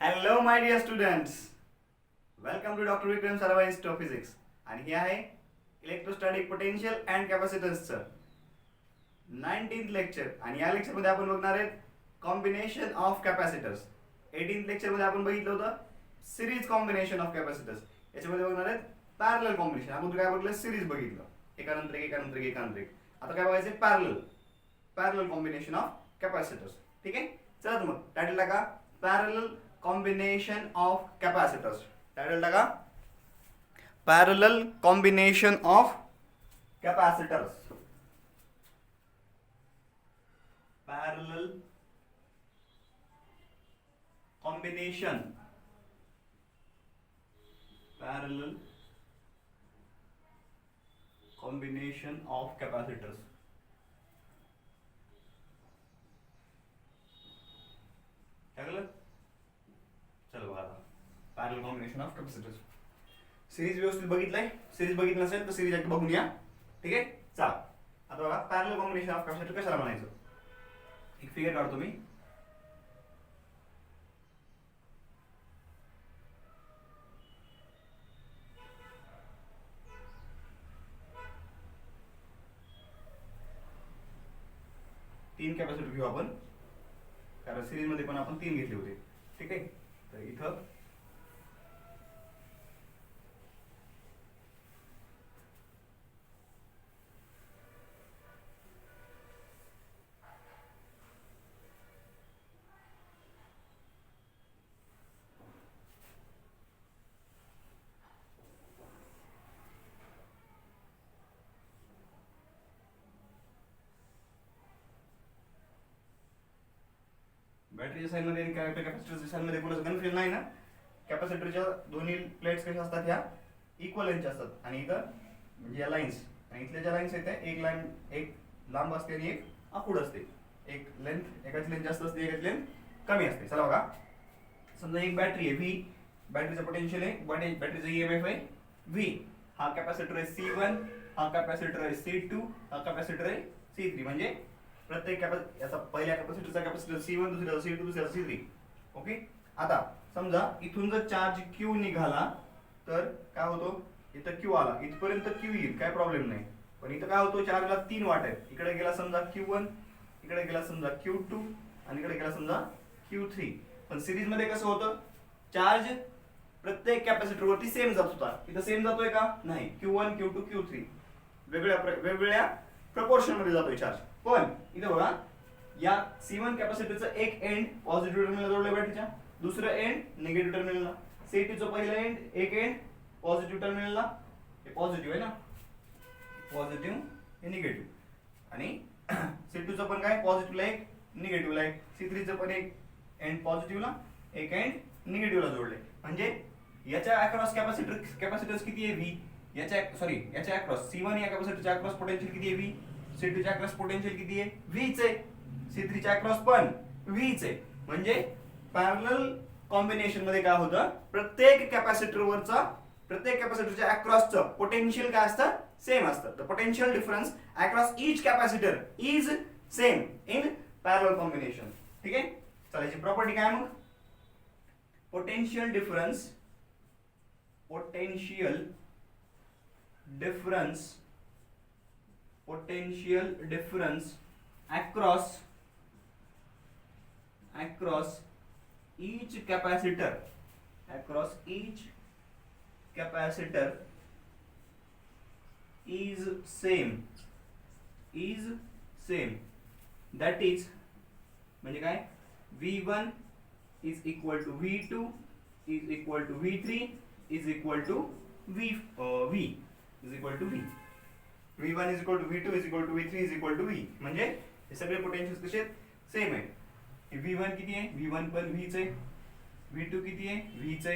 Hello my dear students, welcome to doctor Vikram Sarabhai institute of physics. आणि हे आहे electrostatic potential and कॅपॅसिटन्सचं 19th lecture. आणि या लेक्चरमध्ये आपण बघणार आहेत कॉम्बिनेशन ऑफ कॅपॅसिटर्स. 18th लेक्चरमध्ये आपण बघितलं होतं सिरीज कॉम्बिनेशन ऑफ कॅपॅसिटर्स. याच्यामध्ये बघणार आहेत पॅरलल कॉम्बिनेशन. आपण काय बघितलं, सिरीज बघितलं, एकानंतर एक एकानंतर एक एकानंतर एक. आता काय बघायचं, पॅरलल कॉम्बिनेशन ऑफ कॅपॅसिटर्स. ठीक आहे, चला तर मग टायटल टाका, parallel combination of capacitors. Title टाका, parallel combination of capacitors. Parallel combination of capacitors. टाकलं, चलो बघा आता parallel combination of capacitors. Series व्यवस्थित बघितलंय, सिरीज बघितलं नसेल तर सिरीज एकदा बघून या. ठीक आहे, चला आता बघा पॅरलल कॉम्बिनेशन ऑफ कॅपॅसिटर कशाला म्हणायचं. एक फिगर काढतो मी. तीन कॅपॅसिटर घेऊ आपण, कारण सिरीज मध्ये पण आपण तीन घेतले होते. ठीक आहे, तर इथं बॅटरीच्या साईडमध्ये आणि कॅपॅसिटरच्या साईडमध्ये कोणाचं कन्फ्युजन नाही ना. कॅपॅसिटरच्या दोन्ही प्लेट्स कशा असतात, ह्या इक्वल लेंथच्या असतात. आणि इथं म्हणजे या लाईन्स, आणि इथल्या ज्या लाईन्स आहेत एक लाईन एक लांब असते आणि एक आखूड असते. एक लेंथ, एकाची लेंथ जास्त असते, एकाची लेंथ कमी असते. चला बघा, समजा एक बॅटरी आहे व्ही, बॅटरीचं पोटेन्शियल आहे, बॅटरीचं ईएमएफ आहे व्ही. हा कॅपॅसिटर आहे C1, हा कॅपॅसिटर आहे C2, हा कॅपॅसिटर आहे C3. म्हणजे प्रत्येक याचा पहिल्या कॅपॅसिटरचा कॅपॅसिटर C1, दुसऱ्याचा C2, दुसऱ्याचा C3. ओके, आता समजा इथून जर चार्ज Q निघाला तर काय होतो, इथं Q आला, इथपर्यंत Q येईल, काय प्रॉब्लेम नाही. पण इथं काय होतो, चार्जला तीन वाट आहेत. इकडे गेला समजा Q1, इकडे गेला समजा Q2 आणि इकडे गेला समजा Q3. पण सिरीज मध्ये कसं होतं, चार्ज प्रत्येक कॅपॅसिटर वरती सेम जात होता. इथं सेम जातोय का, नाही. Q1, Q2, Q3 वेगवेगळ्या प्रपोर्शन मध्ये जातोय चार्ज. पण इथे बघा, या C1 कॅपॅसिटरचं एक एंड पॉझिटिव्ह टर्मिनलला जोडलंय बॅटरीच्या, दुसरं एंड निगेटिव्ह टर्मिनलला. C2चं पहिलं एंड एक एंड पॉझिटिव्ह टर्मिनलला, हे पॉझिटिव्ह आहे ना, पॉझिटिव्ह हे निगेटिव्ह. आणि C2चं पण काय, पॉझिटिव्हला एक निगेटिव्हला एक. C3चं पण एक एंड पॉझिटिव्हला एक एंड निगेटिव्हला जोडले. म्हणजे याच्या अक्रॉस कॅपॅसिटन्स किती आहे V, याच्या अक्रॉस C1 या कॅपॅसिटरच्या अक्रॉस पोटेन्शियल किती आहे V, C2 च्या अक्रॉस पोटेन्शियल किती आहे V चे, C3 च्या अक्रॉस पण V चे. म्हणजे पॅरलल कॉम्बिनेशन मध्ये काय होतं, प्रत्येक कॅपॅसिटरच्या अक्रॉसचं पोटेन्शियल काय असतं, सेम असतं. The potential difference across each capacitor is same in parallel combination. ठीक आहे, चला याची प्रॉपर्टी काय मग, potential difference across each capacitor is same. That is म्हणजे काय, V1 is equal to V2 is equal to V3 is equal to V is equal to V. V1 is equal to V2 is equal to V3 is equal to V. म्हणजे हे सगळे potential कसे same आहे. V1 किती आहे, V1 पण V चे, V2 किती आहे V चे,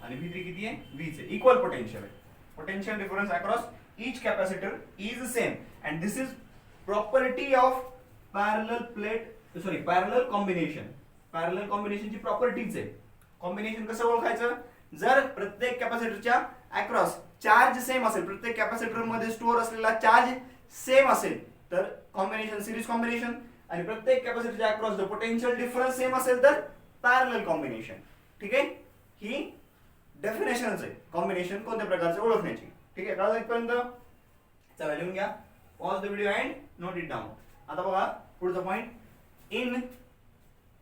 आणि V3 किती आहे V चे. इक्वल पोटेन्शियल आहे. Potential difference across each capacitor is same and this is property of parallel कॉम्बिनेशनची प्रॉपर्टीज आहे. कॉम्बिनेशन कसं ओळखायचं, जर प्रत्येक कॅपॅसिटरच्या अक्रॉस चार्ज सेम असेल, प्रत्येक कॅपॅसिटर मध्ये स्टोअर असलेला चार्ज सेम असेल तर कॉम्बिनेशन सिरीज कॉम्बिनेशन, आणि प्रत्येक कॅपॅसिटरच्या across the potential difference same असेल तर पॅरलल कॉम्बिनेशन. ठीक आहे, ही डेफिनेशनच आहे कॉम्बिनेशन कोणत्या प्रकारचे ओळखण्याची. ठीक आहे, कळलं इथपर्यंत? चला लिहून घ्या, pause the video and note it down. आता बघा पुढचा पॉइंट, इन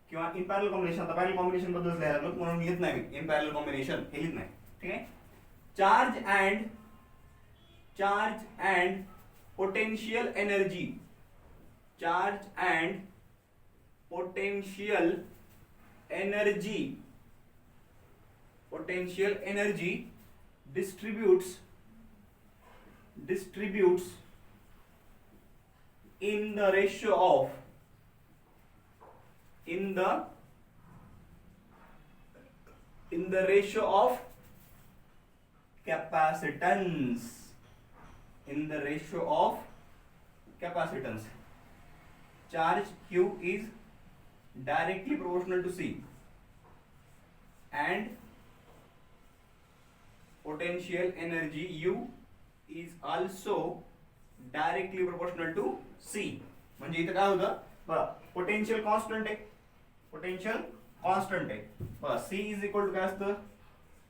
किंवा इन पॅरल कॉम्बिनेशन. आता पॅरल कॉम्बिनेशन बद्दल लिहायला लागलो म्हणून लिहित नाही मी इन पॅरल कॉम्बिनेशन हे लिहित नाही. ठीक आहे, charge and potential energy, charge and potential energy distributes in the ratio of capacitance, charge Q is directly proportional to C and potential energy U is also directly proportional to C. म्हणजे इथं काय होतं बघा, potential constant आहे, बघा C is equal to काय असतं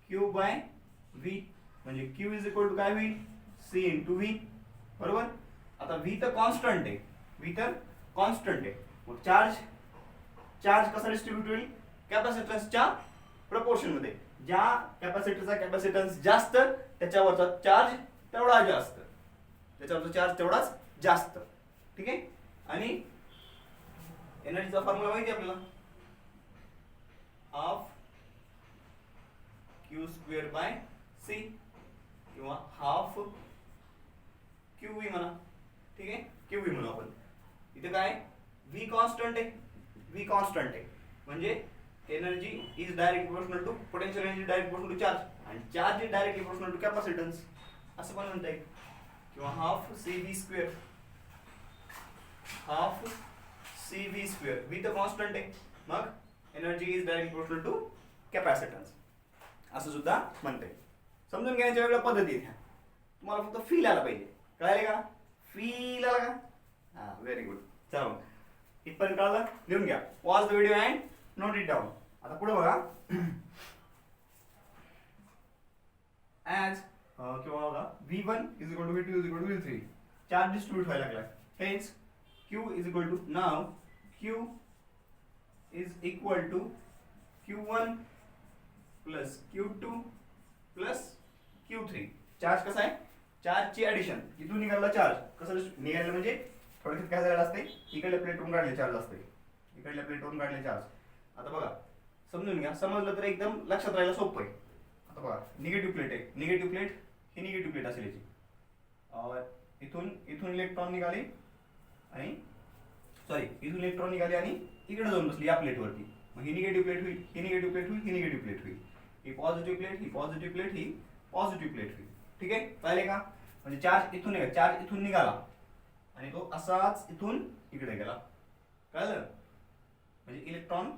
Q bye V, म्हणजे Q इज इक्वल टू काय होईल C इंटू V, बरोबर. आता V तर कॉन्स्टंट आहे, मग चार्ज कसा डिस्ट्रीब्यूट होईल, कॅपॅसिटन्सच्या प्रपोर्शन मध्ये. ज्या कॅपॅसिटरचा कॅपॅसिटन्स जास्त त्याच्यावरचा चार्ज तेवढाच जास्त. ठीक आहे, आणि एनर्जीचा फॉर्म्युला माहिती आहे आपल्याला, half Q square by C किंवा हाफ QV म्हणा. ठीक आहे, QV म्हणू आपण. इथे काय V कॉन्स्टंट आहे, म्हणजे energy is directly proportional to potential energy, direct proportional to charge, आणि charge is directly proportional to capacitance असं पण म्हणता येईल. किंवा हाफ CV स्क्वेअर, V तर कॉन्स्टंट आहे, मग energy is directly proportional to capacitance असं सुद्धा म्हणता येईल. समजून घेण्याच्या वेगळ्या पद्धती आहेत, तुम्हाला फक्त फील आला पाहिजे. कळाले का? फील आला का? हा, व्हेरी गुड. चला इथपर्यंत कळलं, लिहून घ्या, pause the video and note it down. आता पुढे बघा, ऍज किंवा बघा V1 is equal to V2 is equal to V3, charge distribute व्हायला लागला. हेच Q is equal to, now Q is equal to Q1 plus Q2 plus Q3. Charge कसा आहे, चार्जची ऍडिशन, इथून निघाला चार्ज कसं निघालं म्हणजे थोडक्यात काय झालेलं असते, इकडल्या प्लेटवरून काढले चार्ज असते, चार्ज. आता बघा समजून घ्या, समजलं तर एकदम लक्षात राहायला सोपं आहे. आता बघा निगेटिव्ह प्लेट आहे, निगेटिव्ह प्लेट ही निगेटिव्ह प्लेट असेल याची, इथून इलेक्ट्रॉन निघाले आणि इथून इलेक्ट्रॉन निघाले आणि इकडे जाऊन बसली या प्लेटवरती. मग ही निगेटिव्ह प्लेट होईल, ही निगेटिव्ह प्लेट होईल, ही निगेटिव्ह प्लेट होईल, ही पॉझिटिव्ह प्लेट, ही पॉझिटिव्ह प्लेट, ही पॉझिटिव्ह प्लेट होईल. ठीक आहे, पाहिले का? म्हणजे चार्ज इथून निघाला आणि तो असाच इथून इकडे गेला. कळलं? म्हणजे इलेक्ट्रॉन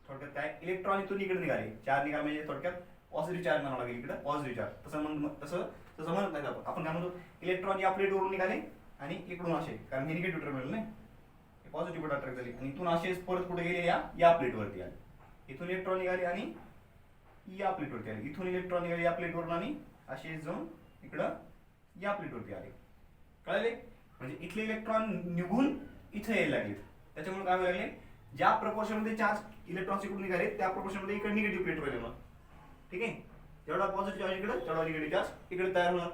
थोडक्यात काय, इलेक्ट्रॉन इथून इकडे निघाले, चार्ज निघाला म्हणजे थोडक्यात पॉझिटिव्ह चार्ज म्हणावं लागेल इकडे, पॉझिटिव्ह चार्ज. तसं म्हणत नाही आपण काय म्हणतो, इलेक्ट्रॉन या प्लेटवरून निघाले आणि इकडून असे, कारण हे निगेटिव्ह टर्मिनल नाही, पॉझिटिव्ह प्लेट अट्रॅक्ट झाली आणि इथून असे परत कुठे गेले, या प्लेटवरती आले. इथून इलेक्ट्रॉन निघाले आणि या प्लेटवरती आले, इथून इलेक्ट्रॉन निघाले या प्लेटवरून आणि असे जाऊन इकडं या प्लेटवरती आले. कळले? म्हणजे इथले इलेक्ट्रॉन निघून इथे यायला लागले. त्याच्यामुळे काय व्हायला लागले, ज्या प्रपोर्शन मध्ये चार्ज इलेक्ट्रॉन्स इकडून निघाले त्या प्रपोर्शन मध्ये इकडे निगेटिव्ह प्लेट व्हायला. मग ठीक आहे, जेवढा पॉझिटिव्ह चार्ज इकडे तेवढा निगेटिव्ह चार्ज इकडे तयार होणार.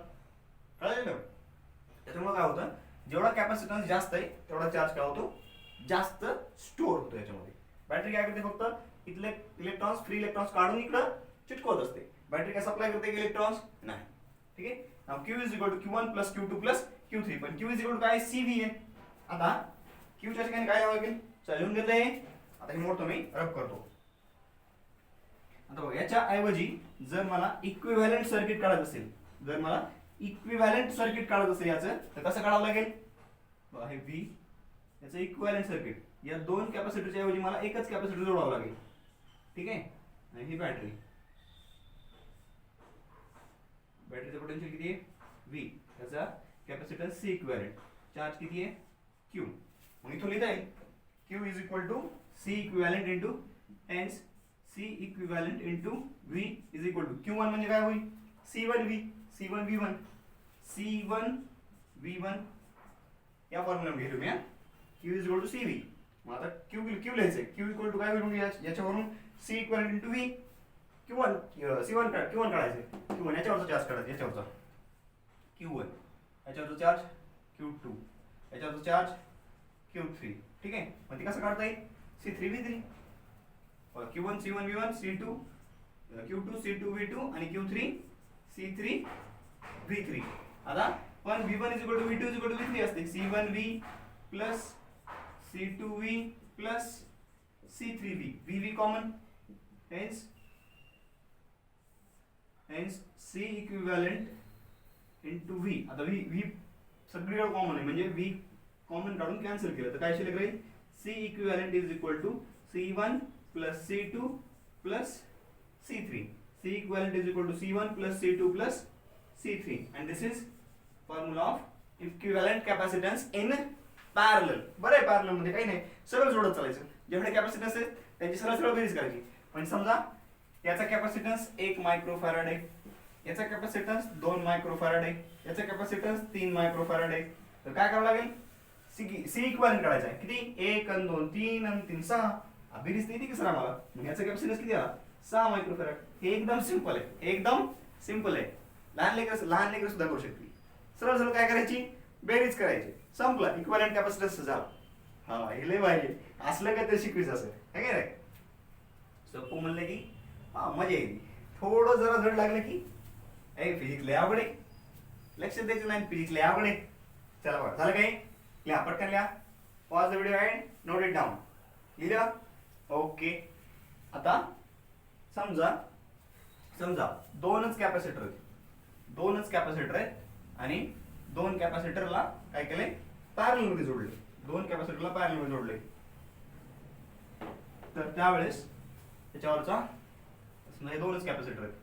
कळलं? त्याच्यामुळे काय होतं, जेवढा कॅपॅसिटन्स जास्त आहे तेवढा चार्ज काय होतो, जास्त स्टोअर होतो याच्यामध्ये. बॅटरी काय करते, फक्त इथले इलेक्ट्रॉन्स, फ्री इलेक्ट्रॉन्स काढून इकडं चिटकवत असते. बॅटरी काय सप्लाय करते इलेक्ट्रॉन्स नाही. ठीक आहे, now Q is equal to Q1 plus Q2 plus Q3, पण Q इज इक्वल टू काय, CV आहे. आता Qच्या ठिकाणी काय लिहावं लागेल, लिहून घेतलंय. आता हे मोडतो मी, रब करतो. आता बघा, याच्या ऐवजी जर मला इक्विव्हॅलंट सर्किट काढायचं असेल, याचं तर कसं काढावं लागेल, बघा हे V, याचं इक्विव्हॅलंट सर्किट, या दोन कॅपॅसिटरच्या ऐवजी मला एकच कॅपॅसिटर जोडावं लागेल. ठीक आहे, आणि ही बॅटरीचं पोटेन्शियल किती आहे, V, याचा कॅपॅसिटन्स C इक्विव्हॅलंट, चार्ज किती आहे, Q. मग इथून लिहिता येईल Q is equal to C equivalent into tens C equivalent into V is equal to Q1 म्हणजे काय होईल C1V C1V1 C1V1 या फॉर्म्युला घेऊ मी Q is equal to CV. मग आता Q लिहायचंय Q इक्वल टू काय होईल याच्यावरून C equivalent into V Q1 C1 Q1 काढायचंय Q1 याच्यावरचा चार्ज काढायचा याच्यावरचा Q1 याच्यावरचा charge Q2 याच्यावरचा charge Q3 ठीक आहे. मग ते कसं काढता येईल C3V3 Q1 C1V1 C2 Q2 C2V2 आणि Q3 C3V3. आता पण V1 is equal to V2 is equal to V3 असते C1V plus C2V plus C3V VV common hence C equivalent into V. आता V सगळीकडे कॉमन आहे म्हणजे V common काढून cancel केलं तर काय शिल्लक राहील C equivalent is equal to C1 plus C2 plus C3. C equivalent is equal to C1 plus C2 plus C3 and this is formula of equivalent capacitance in parallel. बरं आहे parallel मध्ये काही नाही सरळ जोडत चालायचं जेवढे कॅपॅसिटन्स आहेत त्यांची सरळ सरळ बेरीज करायची. पण समजा याचा कॅपॅसिटन्स 1 मायक्रोफॅराड आहे याचा कॅपॅसिटन्स 2 मायक्रोफॅराड आहे याचा कॅपॅसिटन्स 3 मायक्रोफॅराड आहे तर काय करावं लागेल C इक्विव्हॅलंट काढायचा आहे किती 1 आणि 2 3 आणि 3 6 बेरीज येते की सर आम्हाला मग याचा कॅपॅसिटन्स किती आला 6 मायक्रोफॅराड. हे एकदम सिंपल आहे एकदम सिंपल आहे लहान लेकर सुद्धा करू शकते. सरळ सरळ काय करायची बेरीज करायची संपलं इक्विव्हॅलंट कॅपॅसिटन्स झाला. हा हे लय भारी असलं काय तर शिकवीच असं है की नाही सोपं म्हणलं की हा मजा येईल. थोडं जरा जड लागलं की फिजिक्स लय अवघड आहे लक्ष द्यायचं नाही फिजिक्स लय अवघड आहे. चला बघा झालं काही लिहा पटकन लिहा pause the video and note it down लिहिलं ओके. आता समजा दोनच कॅपॅसिटर आहेत आणि दोन कॅपॅसिटरला काय केले पॅरलल मध्ये जोडले दोन कॅपॅसिटरला पॅरलल मध्ये जोडले तर त्यावेळेस त्याच्यावरचा हे दोनच कॅपॅसिटर आहेत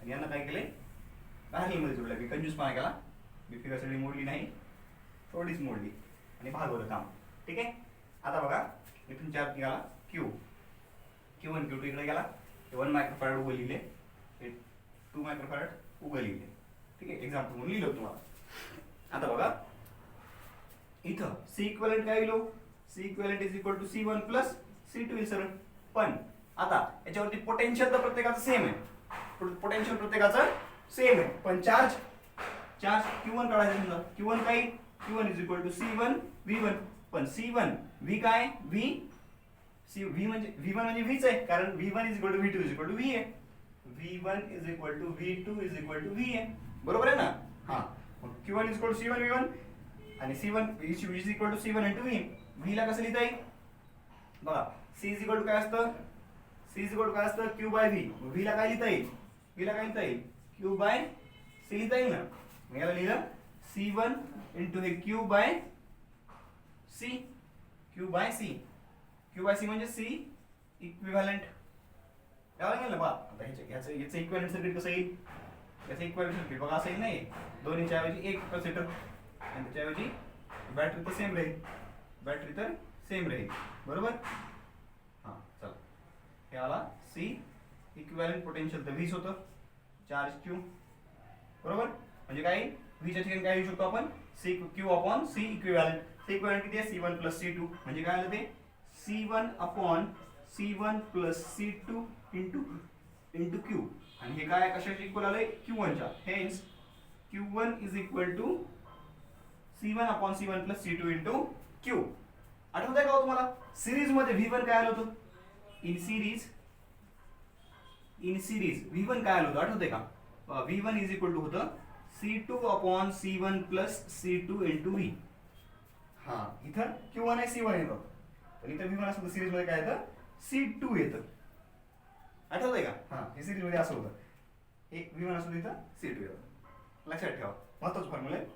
आणि यांना काय केले पॅरलल मध्ये जोडले. मी कंजूसपणा केला मी फिगरसाठी मोडली नाही थोडीच मोडली आणि भागवलं काम ठीक आहे. आता बघा इथून चार्ज निघाला Q1 Q2 इकडे गेला 1 मायक्रोफॅराड उभं लिहिले 2 मायक्रोफॅराड उभं लिहिले ठीक आहे एक्झाम्पल म्हणून लिहिलं तुम्हाला. आता बघा इथं C इक्विव्हॅलंट काय लिहिलो C equivalent is equal to C1 plus C2 येईल सरळ. पण आता याच्यावरती पोटेन्शियल तर प्रत्येकाचं सेम आहे पोटेन्शियल प्रत्येकाचं सेम आहे पण चार्ज Q1 काढायचं समजा Q1 काय Q1 is equal to C1 V1 पण C1 V काय V म्हणजे V1 म्हणजे Vच आहे कारण V1 is equal to V2 is equal to V आहे V1 is equal to V2 is equal to V आहे बरोबर आहे ना. हा Q1 is equal to C1 V1 आणि C1 is equal to C1 into V. V ला कसं लिहिता येईल बघा C इज इक्वल टू काय असतं Q बाय V. V ला काय लिहिता येईल Q बाय C लिहिता येईल ना. मग याला लिहिलं C1 इंटू हे Q बाय C म्हणजे C इक्विव्हॅलंट याला गेलं बा. आता याचं इक्विव्हॅलंट सर्किट कसं येईल याचं इक्विव्हॅलंट सर्किट बघा असं येईल नाही दोन्हीच्या ऐवजी एक कॅपॅसिटर आणि त्याच्याऐवजी बॅटरी तर सेम राहील बरोबर. हां चला हे आला C इक्विव्हॅलंट पोटेन्शियल तर 20 होतं चार्ज Q बरोबर म्हणजे काय Vच्या ठिकाणी काय लिहू शकतो आपण Q upon C equivalent. C equivalent किती आहे C1 प्लस C2 म्हणजे काय आलं ते C1 upon C1 plus C2 into Q आणि हे काय कशाचे इक्वल आलंय Q1 च्या hence Q1 is equal to C1 upon C1 plus C2 into Q. आठवतंय का तुम्हाला सिरीज मध्ये V1 काय आलं होतं इन सिरीज V1 काय आलं होतं आठवतंय का V1 इज इक्वल टू होतं C2 upon C1 plus C2 into V. हा इथं Q1 आहे C1 येतं पण इथं V1 असं सिरीज मध्ये काय येतं C2 येतं आठवतंय का. हा हे सिरीज मध्ये असं होतं एक V1 असं इथं C2 येतं लक्षात ठेवा महत्वाचं फॉर्म्युला आहे.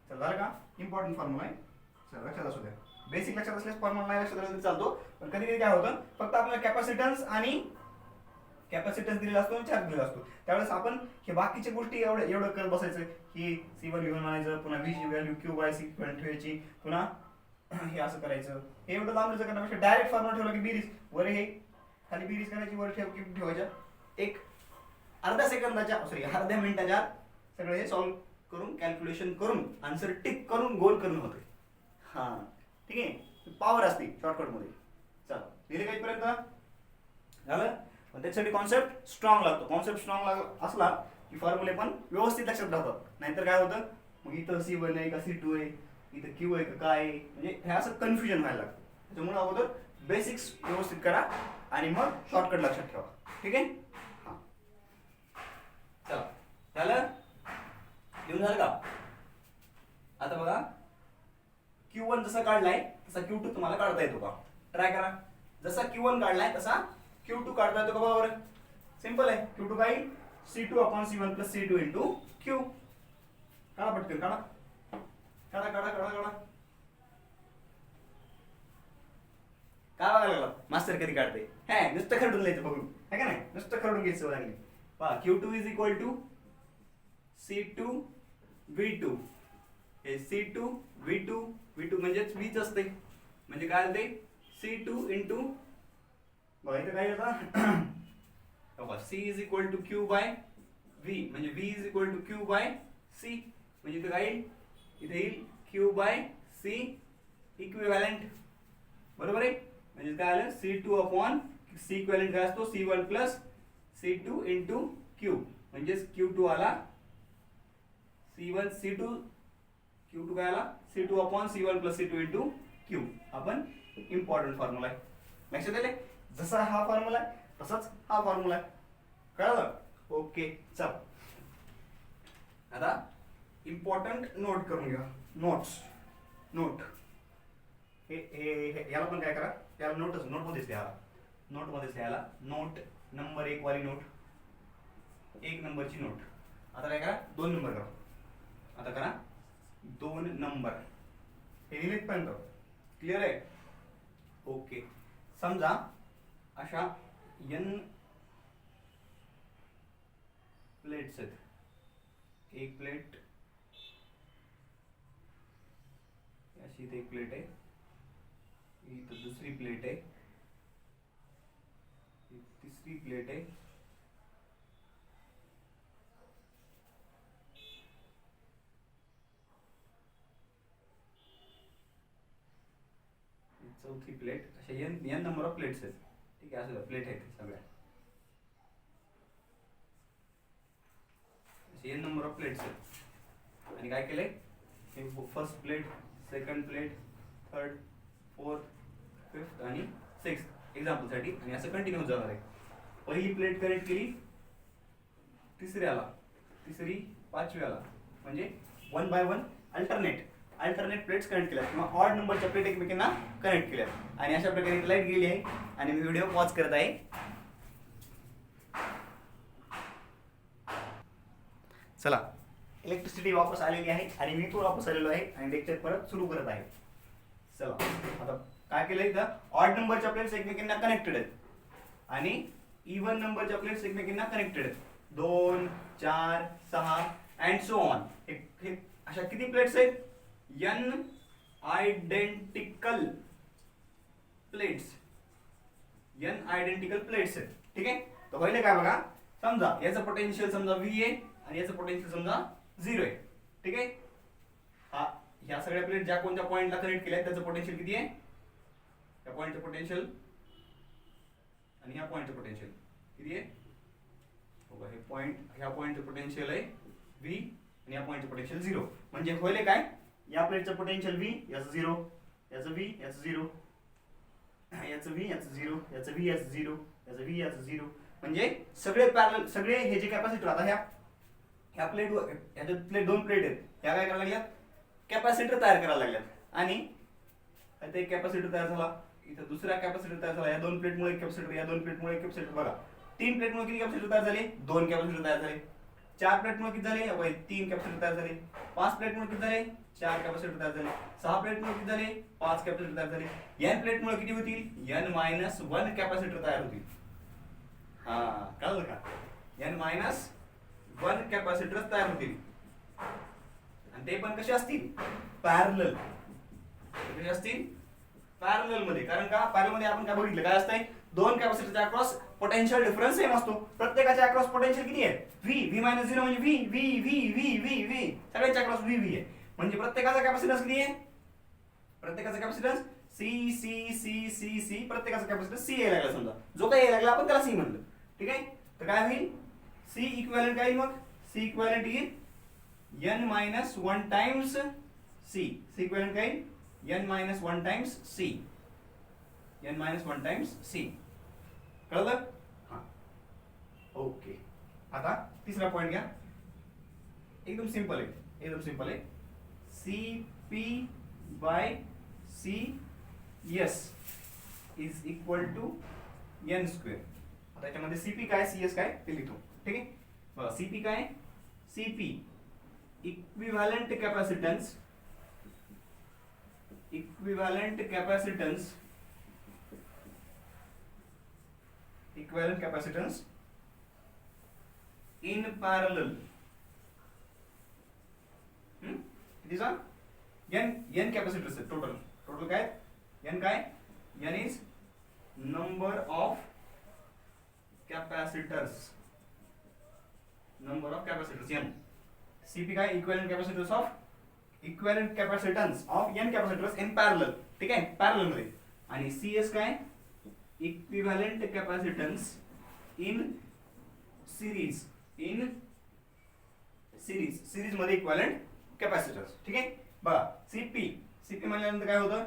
चल झालं का इम्पॉर्टंट फॉर्म्युला आहे चल लक्षात असू द्या बेसिक लक्षात असल्यास फॉर्म्युला नाही लक्षात आला चालतो पण कधी कधी काय होतं फक्त आपल्याला कॅपॅसिटन्स दिलेला असतो आणि चार्ज दिलेला असतो त्यावेळेस आपण हे बाकीच्या गोष्टी एवढं करत बसायचं की C1 V1 म्हणायचं पुन्हा V ची व्हॅल्यू Q बाय C ठेवायची पुन्हा हे असं करायचं हे एवढं लांबचं करण्यापेक्षा डायरेक्ट फॉर्म्युला ठेवला की बेरीज वर हे खाली बेरीज करायची, वर ठेवायच्या. एक अर्ध्या मिनिटाच्या सगळं हे सॉल्व्ह करून कॅल्क्युलेशन करून आन्सर टिक करून गोल करून होते. हा ठीक आहे, पॉवर असते शॉर्टकट मध्ये. चला लिहिले काही पर्यंत झालं. पण त्याच्यासाठी कॉन्सेप्ट स्ट्रॉंग लागतो. कॉन्सेप्ट स्ट्रॉंग असला की फॉर्म्युले पण व्यवस्थित लक्षात राहतात. नाहीतर काय होतं, मग इथं C1 आहे का C2 आहे, इथं Q आहे का काय आहे, म्हणजे हे असं कन्फ्युजन व्हायला लागतं. त्याच्यामुळे अगोदर बेसिक्स व्यवस्थित करा आणि मग शॉर्टकट लक्षात ठेवा. ठीक आहे. हा चला झालं, लिहून झालं का? आता बघा Q1 जसा काढलाय तसा Q2 तुम्हाला काढता येतो का? ट्राय करा. जसा Q1 काढलाय तसा Q2 काढता येतो का? बरोबर, सिंपल आहे. Q2 काय C2/C1 + C2 × Q. काढा पटकन, काढा काढा काढा काढा काढा. काय बघायला लागला मास्टर कधी काढते? हे नुसतं खरडून लिहायचं बघून, है का नाही? नुसतं खरडून घ्यायचं लागले. पहा Q2 = C2 V2. हे C2 V2, V2 म्हणजेच Vच असते. म्हणजे काय होते C2 × बघा इथं काय येतं C = Q/V, म्हणजे V Q/C. म्हणजे इथं काय येईल, इथे येईल Q/C इक्विव्हॅलेंट. बरोबर आहे. म्हणजे काय आलं C2/C इक्विव्हॅलेंट काय असतो C1 + C2 × Q. म्हणजेच Q2 आला C1 C2, Q2 काय आला C2/C1 + C2 × Q. आपण इम्पॉर्टंट फॉर्म्युला आहे, लक्षात आले. जसा हा फॉर्म्युला आहे तसाच हा फॉर्म्युला आहे. कळलं? ओके. चल आता इम्पॉर्टंट नोट करून घ्या. नोट हे याला पण काय करा, याला नोटमध्येच लिहा. नोटमध्येच लिहायला नोट नंबर 1 वाली नोट, 1 नंबरची नोट. आता काय करा, 2 नंबर करा. आता करा 2 नंबर. हे लिहित पर्यंत क्लिअर आहे? ओके. समजा अशा n प्लेट्स आहेत. एक प्लेट अशी, इथे एक प्लेट आहे, इथं दुसरी प्लेट आहे, तिसरी प्लेट आहे, चौथी प्लेट. अशा n नंबर ऑफ प्लेट्स आहेत. ठीक आहे, असं प्लेट आहेत सगळ्या, n नंबर ऑफ प्लेट्स आहेत. आणि काय केलंय, हे first plate, second plate, third, fourth, fifth आणि सिक्स्थ एक्झाम्पल साठी. आणि असं कंटिन्यू जाणार आहे. पहिली प्लेट कनेक्ट केली तिसऱ्याला, तिसरी पाचव्याला, म्हणजे 1 by 1 अल्टरनेट प्लेट्स कनेक्ट केल्या किंवा ऑड नंबरच्या प्लेट एकमेकांना कनेक्ट केल्या. आणि अशा प्रकारे लाईट गेली आहे आणि मी व्हिडिओ पॉज करत आहे. चला, इलेक्ट्रिसिटी वापस आलेली आहे आणि मी पण वापस आलेलो आहे आणि लेक्चर परत सुरू करत आहे. चला आता काय केलंय, इथं ऑड नंबरच्या प्लेट्स एकमेकांना कनेक्टेड आहेत आणि इवन नंबरच्या प्लेट्स एकमेकांना कनेक्टेड आहेत. 2, 4, 6 अँड सो ऑन. हे अशा किती प्लेट्स आहेत? n identical plates. n identical plates आहेत. ठीक आहे. तर पहिले काय बघा, समजा याचं पोटेन्शियल समजा V आहे आणि याचं पोटेन्शियल समजा 0 आहे. ठीक आहे. हा ह्या सगळ्या प्लेट ज्या कोणत्या पॉइंटला कनेक्ट केल्या त्याचं पोटेन्शियल किती आहे? या पॉइंटचं पोटेन्शियल आणि ह्या पॉइंटचं पोटेन्शियल किती आहे? बघा, हे पॉइंट, ह्या पॉइंटचं पोटेन्शियल आहे V आणि या पॉइंटचं पोटेन्शियल 0. म्हणजे होईल काय, या प्लेटचं पोटेन्शियल V, याचं 0, याचं V, याचं 0, याचं V, याचं 0, याचं V, याचं 0, याचं V, याचं 0. म्हणजे सगळे पॅरलल, सगळे हे जे कॅपॅसिटर आता ह्या प्लेटवर, ह्याच्या प्लेट 2 प्लेट आहेत, ह्या काय करायला लागल्यात, कॅपॅसिटर तयार करायला लागल्यात. आणि आता एक कॅपॅसिटर तयार झाला, इथं दुसरा कॅपॅसिटर तयार झाला. या 2 प्लेटमुळे कॅपॅसिटर, या 2 प्लेटमुळे कॅपॅसिटर. बघा 3 प्लेटमुळे किती कॅपॅसिटर तयार झाले? 2 कॅपॅसिटर तयार झाले. 4 प्लेटमुळे किती झाले? 3 कॅपॅसिटर तयार झाले. 5 प्लेटमुळे किती झाले? 4 कॅपॅसिटर तयार झाले. 6 प्लेटमुळे किती झाले? 5 कॅपॅसिटर तयार झाले. n प्लेटमुळे किती होतील? n-1 कॅपॅसिटर तयार होतील. हा कळलं का? n-1 कॅपॅसिटर तयार होतील. आणि ते पण कसे असतील? पॅरलल. कसे असतील? पॅरलल मध्ये. कारण का पॅरलल मध्ये आपण काय बघितलं, काय असतंय, दोन कॅपॅसिटरच्या अक्रॉस पोटेन्शियल डिफरन्स सेम असतो. प्रत्येकाच्या अक्रॉस पोटेन्शियल किती आहे? व्ही. व्ही मायनस झिरो म्हणजे V V V V V V. सगळ्यांच्या अक्रॉस व्ही व्ही आहे. म्हणजे प्रत्येकाचा कॅपॅसिटन्स किती आहे? प्रत्येकाचा capacitance C C C C C. प्रत्येकाचा कॅपॅसिटन्स सी यायला लागला समजा. जो काही यायला लागला आपण त्याला सी म्हणलं. ठीक आहे. तर काय होईल? सी इक्विव्हॅलेंट काय मग? सी इक्विव्हॅलेंट येईल N minus one times C. C equivalent काय? N minus one times C. N minus one times C. कळलं? हा. ओके. आता तिसरा पॉइंट घ्या. एकदम सिंपल आहे. एकदम सिंपल आहे. C P by C S is equal to N square. आता याच्यामध्ये सीपी काय सी एस काय ते लिहितो. ठीक आहे. बघा सीपी काय? CP equivalent capacitance. Equivalent capacitance. Equivalent capacitance in parallel. कितीचा? एन कॅपॅसिटर्स आहेत टोटल. टोटल काय? एन काय? N is number of capacitors. Number of capacitors N. CP काय? Equivalent capacitors of equivalent capacitance of N capacitors in parallel. ठीक आहे. Parallel मध्ये. आणि C S काय? Equivalent capacitance in series. In series. Series मध्ये equivalent capacitors. ठीक आहे. बघा सीपी. सीपी म्हणल्यानंतर काय होतं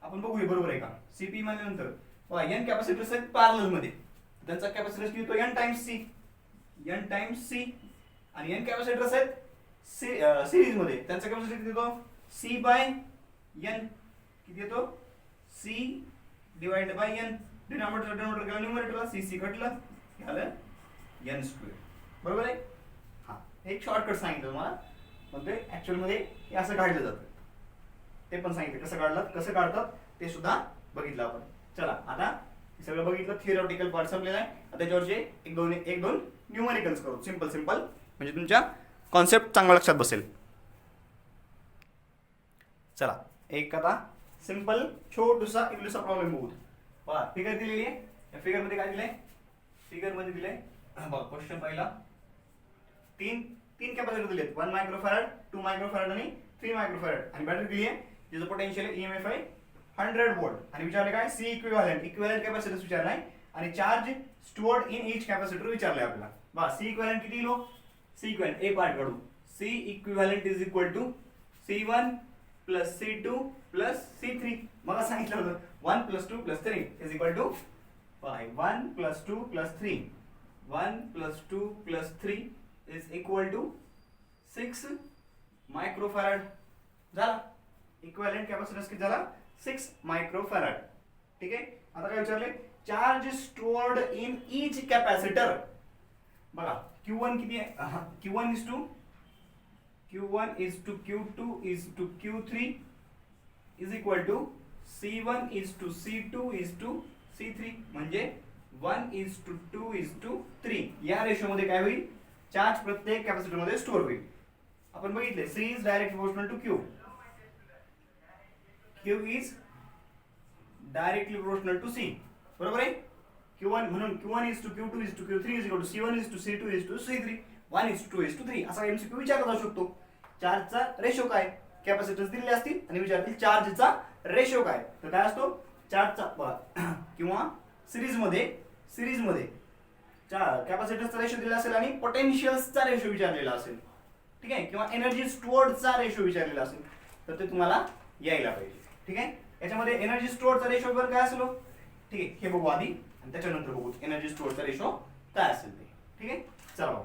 आपण बघूया बरोबर आहे का? सीपी म्हणल्यानंतर बघा एन कॅपॅसिटर्स आहेत पॅरलल मध्ये. त्यांचा कॅपॅसिटन्स किती होतो? N times C. N times C. आणि एन कॅपॅसिटर्स आहेत सिरीज मध्ये. त्यांचा कॅपॅसिटी किती येतो? C by N. किती येतो? C divided by N. Denominator केला न्यूमरेटरला. सी सी कटलं झालं एन स्क्वेअर. बरोबर आहे. हा. एक शॉर्टकट सांगितलं तुम्हाला. पण ते ऍक्च्युअल मध्ये हे असं काढलं जातं. ते पण सांगितलं कसं काढलं, कसं काढतात ते सुद्धा बघितलं आपण. चला आता सगळं बघितलं. थिअरॉटिकल पार्ट संपलेला आहे. आता त्याच्यावरचे एक दोन न्यूमेरिकल्स करू. सिंपल सिंपल म्हणजे तुमच्या कॉन्सेप्ट चांगला लक्षात बसेल. चला एक आता सिंपल छोटूसा इल्लूसा प्रॉब्लेम बघू. बघा फिगर दिलेली आहे. या फिगर मध्ये काय दिलंय? फिगर मध्ये दिलंय बघा क्वेश्चन पहिला. तीन कॅपॅसिटर दिलेत. 1 मायक्रोफॅरड, 2 मायक्रोफॅरड आणि 3 मायक्रोफॅरड. आणि बॅटरी दिली आहे जिचं पोटेन्शियल ईएमएफ आहे 100 वोल्ट. आणि विचारले काय? C equivalent. इक्विव्हॅलेंट कॅपॅसिटन्स विचारलाय. आणि charge stored in each capacitor विचारलंय आपल्याला. बघा सी इक्विव्हॅलेंट किती लो? सी इक्विव्हॅलेंट ए पार्ट काढू. C equivalent is equal to C1 plus C2 plus C3. मला सांगितलं होतं 1 plus 2 plus 3 is equal to 1 plus 2 plus 3. 1 plus 2 plus 3 is equal to 6 microfarad. झाला. इक्विव्हॅलेंट कॅपॅसिटन्स किती झाला? 6 microfarad. ठीक आहे. आता काय विचारले? Charge stored in each capacitor. बघा Q1 किती आहे? Q1 is to Q2 is to Q3 is equal to C1 is to C2 is to C3. म्हणजे 1 इज टू 2 इज टू 3. या रेशो मध्ये काय होईल? चार्ज प्रत्येक कॅपॅसिटर मध्ये स्टोअर होईल. आपण बघितले C is direct proportional to Q. Q is directly proportional to C. बरोबर आहे. Q1 म्हणून Q1 is to Q2 is to Q3 is equal to C1 is to C2 is to C3. 1 is to 2 is to 3 असा MCQ विचारला जाऊ शकतो. चार्जचा ratio काय? Capacitance दिलेले असतील आणि विचारतील चार्जचा रेशो काय? तर काय असतो? चार्जचा किंवा सिरीज मध्ये कॅपॅसिटन्सचा रेशो दिलेला असेल आणि पोटेन्शियल्सचा रेशो विचारलेला असेल. ठीक आहे. किंवा एनर्जी स्टोअर्डचा रेशो विचारलेला असेल तर ते तुम्हाला यायला पाहिजे. ठीक आहे. याच्यामध्ये एनर्जी स्टोअरचा रेशो वर काय असेल? ठीक आहे. हे बघू आधी आणि त्याच्यानंतर बघू एनर्जी स्टोअरचा रेशो काय असेल ते. ठीक आहे. चला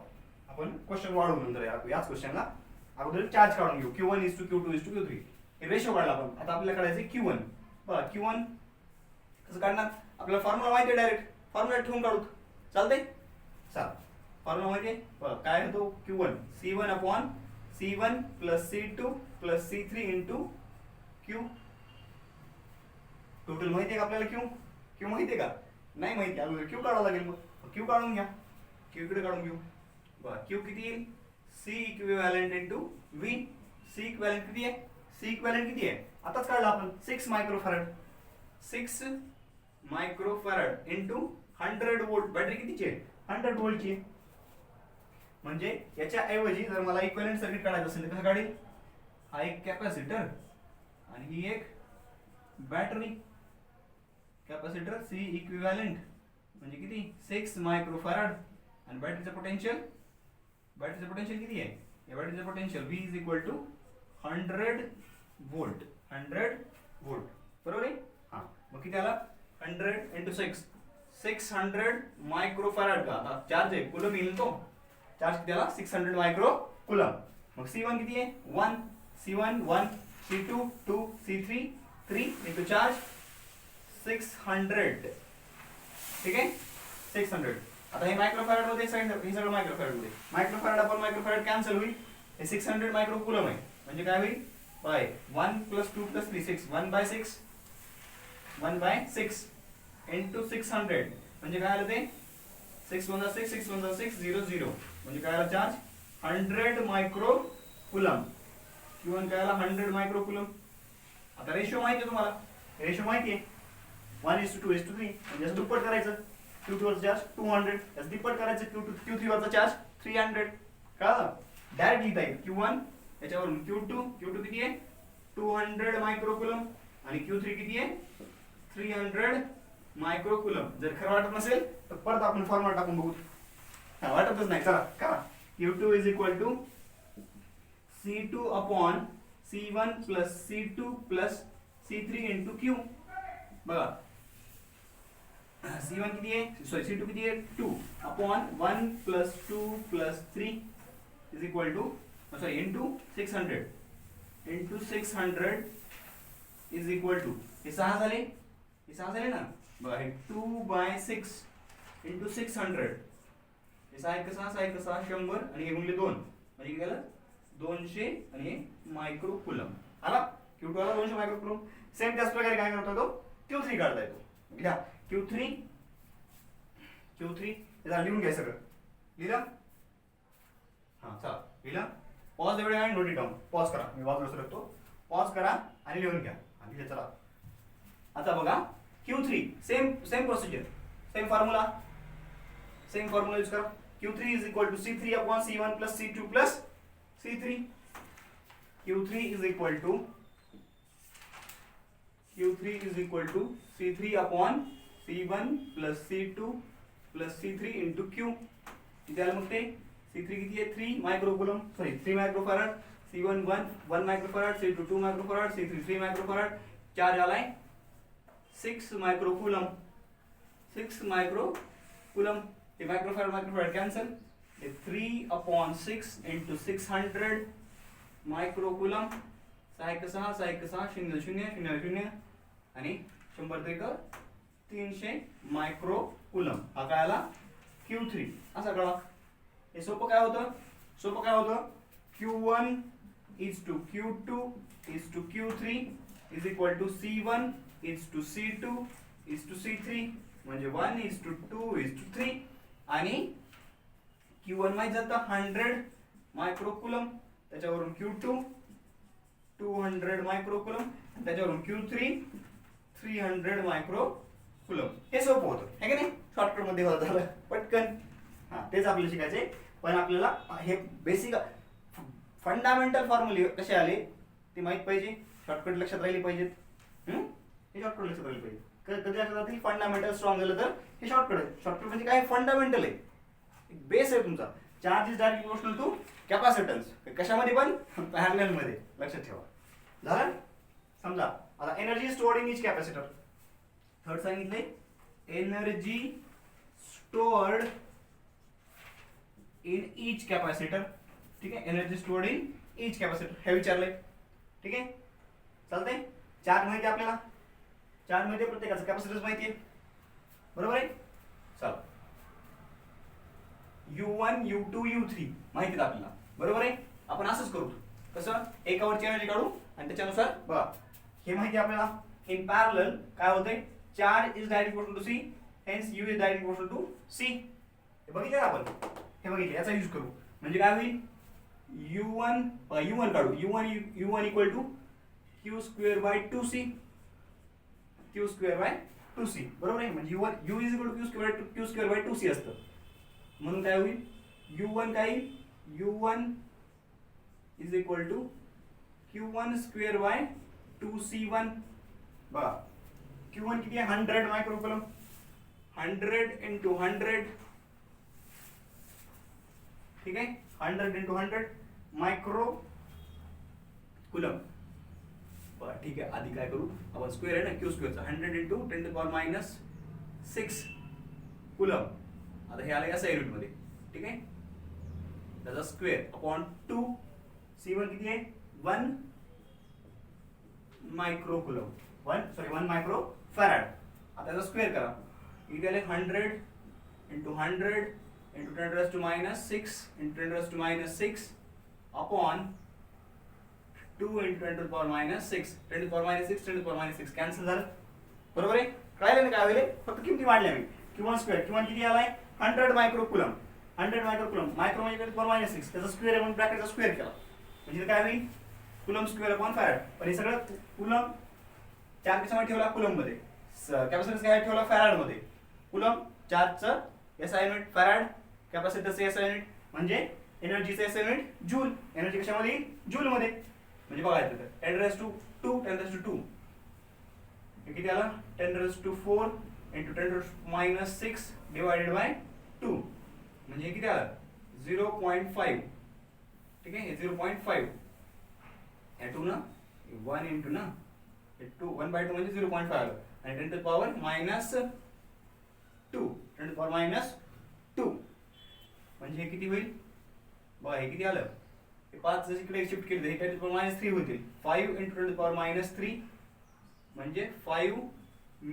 आपण क्वेश्चन वाढवून नंतर याच क्वेश्चनला अगोदर चार्ज काढून घेऊ. Q1 is to Q2 is to Q3 हे रेशो काढला आपण. आता आपल्याला काढायचं Q1. बघा Q1 कसं काढणार? आपल्याला फॉर्म्युला माहिती आहे. डायरेक्ट फॉर्म्युला ठेवून काढू. चालतंय. चला फॉर्म्युला माहिती आहे. बघा काय होतो? Q1 C1 upon C1 plus C2 plus C3 into Q. Total माहिती आहे का आपल्याला? Q माहिती आहे का? नाही माहिती. अगोदर Q काढावं लागेल. मग Q काढून घ्या. Q इकडे काढून घेऊ. बघा Q किती येईल? C equivalent into V. C equivalent किती आहे? C इक्विव्हॅलेंट किती आहे? आताच काढला आपण 6 microfarad. 6 microfarad into 100 volt. Battery कितीची आहे? 100 वोल्टची. म्हणजे याच्या ऐवजी जर मला इक्विव्हॅलेंट सर्किट काढायचं असेल तर कसं काढेल? हा एक कॅपॅसिटर आणि ही एक बॅटरी. कॅपॅसिटर सी इक्विव्हॅलेंट म्हणजे किती? 6 मायक्रोफॅरड. आणि बॅटरीचं पोटेन्शियल किती आहे? या बॅटरीचं potential V is equal to 100 volt. 100 volt बरोबर आहे. हा मग किती आला? 100 इंटू 600 मायक्रोफॅरड. का आता चार्ज आहे कुलम येईल तो. चार्ज किती आला? 600 मायक्रो कुलम. मग C1 किती आहे? 1. C1 1, C2 2, C3 3 into charge 600. ठीक आहे 600. आता हे मायक्रोफॅरड मध्ये हे सगळं मायक्रोफॅरड मध्ये. मायक्रोफॅरड अपॉन मायक्रोफॅरड कॅन्सल होईल. हे 600 मायक्रो कुलम आहे म्हणजे काय होईल? बाय 1 + 2 + 3 6 1/6 1/6 इंटू 600 म्हणजे काय आलं ते? 6 1 6 6 1 6 0 0 म्हणजे काय आला चार्ज? 100 micro coulomb. Q1 काय आला? 100 मायक्रो कुलम. आता रेशो माहिती आहे तुम्हाला. रेशो माहिती आहे 1:2:3 म्हणजे याचं दुप्पट करायचं. Q2 वरचा चार्ज 200. याचं दुप्पट करायचं Q3 वरचा चार्ज 300. कळलं? डायरेक्ट लिहिता येईल Q1 याच्यावरून Q2 किती आहे? 200 मायक्रो कुलम आणि Q3 किती आहे? 300 मायक्रो कुलम. जर खरं वाटत नसेल तर परत आपण फॉर्म्युला टाकून बघू. वाटतच नाही चला करा. Q2 is equal to C2 upon C1 plus C2 plus C3 into Q. बघा C1 किती आहे? सॉरी C2 किती आहे? 2 upon 1 plus 2 plus 3 is equal to sorry into 600 into 600 is equal to हे 6 झाले ना. बघा हे 2/6 इंटू 600 हे 6 100 आणि हे गुणिले 2 म्हणजे काय झालं? 200 आणि हे मायक्रो कुलम आला. Q2 आला 200 मायक्रो कुलम. सेम त्याच प्रकारे काय करता येतो? Q3 काढता येतो. घ्या Q3 याला लिहून घ्या सगळं. लिहिलं? हा चला लिहिलं. पॉज एवढे आणि नोट इट डाऊन. पॉज करा. मी वाजवू शकतो. पॉज करा आणि लिहून घ्या. आणि चला आता बघा Q3 same procedure same formula use करा. Q3 is equal to C3 upon C1 plus C2 plus C3. Q3 is equal to C3 upon C1 plus C2 plus C3 into Q. किती आलं मग ते? C3 किती आहे? 3 microcoulomb sorry 3 microfarad. C1 1 microfarad. C2 2 microfarad. C3 3 microfarad. Charge आलाय 6 microcoulomb. 6 microcoulomb. हे microfarad cancel. 3 upon 6 into 600 microcoulomb. 6 0 0 0 आणि 100 300 मायक्रोकुलम. हा काय आला? Q3 असा कळा. हे सोपं काय होतं? Q1 is to Q2 is to Q3 is equal to C1 is to C2 is to C3 म्हणजे 1 is to 2 is to 3 आणि Q1 माहित जातं 100 मायक्रोकुलम. त्याच्यावरून Q2 200 मायक्रोकुलम आणि त्याच्यावरून Q3 300 मायक्रोकुलम. हे सोपं होतं है की नाही? शॉर्टकट मध्ये होतं झालं पटकन. हा तेच आपल्याला शिकायचे. पण आपल्याला हे बेसिक फंडामेंटल फॉर्म्युले कसे आले ते माहित पाहिजे. शॉर्टकट लक्षात राहिले पाहिजेत. हे शॉर्टकट लक्षात राहिले पाहिजे. कधी लक्षात राहतील? फंडामेंटल स्ट्रॉंग झालं तर हे शॉर्टकट आहे. शॉर्टकट म्हणजे काय? फंडामेंटल आहे. बेस आहे तुमचा. Charge is directly proportional to capacitance. कशामध्ये पण? पॅरलल मध्ये. लक्षात ठेवा. झालं? समजा आता energy stored in each capacitor. Third सांगितले energy stored in each capacitor. ठीक आहे. Energy stored in each capacitor हे विचारलंय. ठीक आहे चालतंय. चार्ज माहिती आहे आपल्याला. चार्ज मध्ये प्रत्येकाचं कॅपॅसिटन्स माहिती आहे. बरोबर आहे. चला U1 U2 U3 माहिती आहे आपल्याला. बरोबर आहे. आपण असंच करू. कसं? एकावरची एनर्जी काढू आणि त्याच्यानुसार बघा हे माहिती आहे आपल्याला. इन पॅरलल काय होतंय? Charge is directly proportional to C hence U is directly proportional to C. हे बघितलं आपण. हे बघितलं. याचा यूज करू म्हणजे काय होईल? U1 काढू. U1 equal to Q² by 2C. Q² by 2c बरोबर आहे. म्हणजे u is equal to Q square by 2c असतं. म्हणून काय होईल u1 काय u1 is equal to q1 square by 2c1. बघा q1 किती आहे 100 मायक्रो कुलम. 100 into 100 ठीक आहे. 100 into 100 मायक्रो कुलम. बघा ठीक आहे. आधी काय करू आपण स्क्वेअर आहे ना क्यू स्क्वेअरचा 100 into 10 to the power minus 6 coulomb. आता हे आलं या युनिट मध्ये ठीक आहे. त्याचा स्क्वेअर अपॉन 2 c1 किती आहे 1 मायक्रो कुलम 1 मायक्रो फॅराड. आता त्याचा स्क्वेअर करा. इथे आले 100 into 100 into 10 raised to minus 6 into 10 raised to minus 6 upon 2 into 10 to the power minus 6. 10 to the power minus 6 10 to the power minus 6 cancel झालं. बरोबर आहे. कळलं ना काय होईल. फक्त किमती वाढल्या मी. q1 स्क्वेअर q1 किती आलाय 100 micro coulomb. 100 micro coulomb micro म्हणजे 10 to the power minus 6 त्याचा स्क्वेअर म्हणून ब्रॅकेटचा स्क्वेअर केला म्हणजे काय होईल कुलम स्क्वेअर अपॉन फॅराड. पण हे सगळं कुलम चार्ज कशामध्ये ठेवला कुलम मध्ये. कॅपॅसिटन्स काय ठेवला फॅराड मध्ये. कुलम चार्जचं SI युनिट फॅराड कॅपॅसिटरचं SI युनिट म्हणजे एनर्जीचं SI युनिट जूल. एनर्जी कशामध्ये जूल मध्ये. म्हणजे बघा इथं 10 raised to 2 10 raised to 2 हे किती आलं 10 raised to 4 into 10 raised to minus 6 divided by 2 म्हणजे हे किती आलं 0.5 ठीक आहे. हे 0.5 हे 2 ना 1 into ना हे 2 1/2 म्हणजे 0.5 आलं आणि 10 to the power minus 2 10 to the power minus 2 म्हणजे हे किती होईल बघा हे किती आलं हे 5 जर इकडे शिफ्ट केले हे 10 to the power minus 3 होतील. 5 into 10 to the power minus 3 म्हणजे 5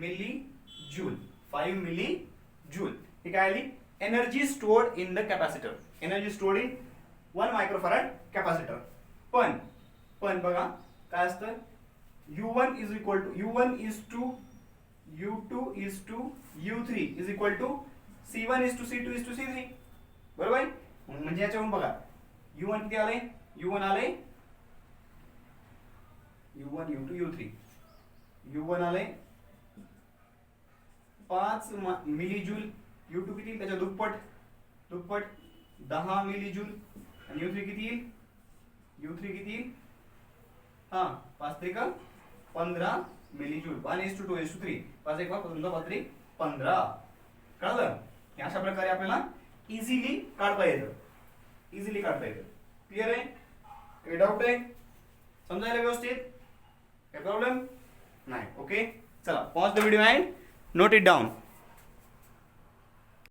मिली जूल. 5 मिली जूल हे काय आली energy stored in the capacitor. Energy stored in 1 microfarad capacitor. पण बघा काय असतं u1 is equal to u1 is to u2 is to u3 is equal to c1 is to c2 is to c3 बरोबर आहे. म्हणजे याच्यावरून बघा u1 किती आले u1 आले u1 u2 u3 u1 आले 5 मिली जूल. u2 किती त्याच्या दुप्पट 10 मिली जूल आणि u3 किती येईल हा 5 त्रिक 15 मिली जूल. 1:2:3 5 1 5 3 15 कळलं. अशा प्रकारे आपल्याला इझिली काढता येतं. क्लिअर आहे. काही डाऊट आहे समजायला व्यवस्थित काही प्रॉब्लेम नाही. ओके चला pause the video and note it down.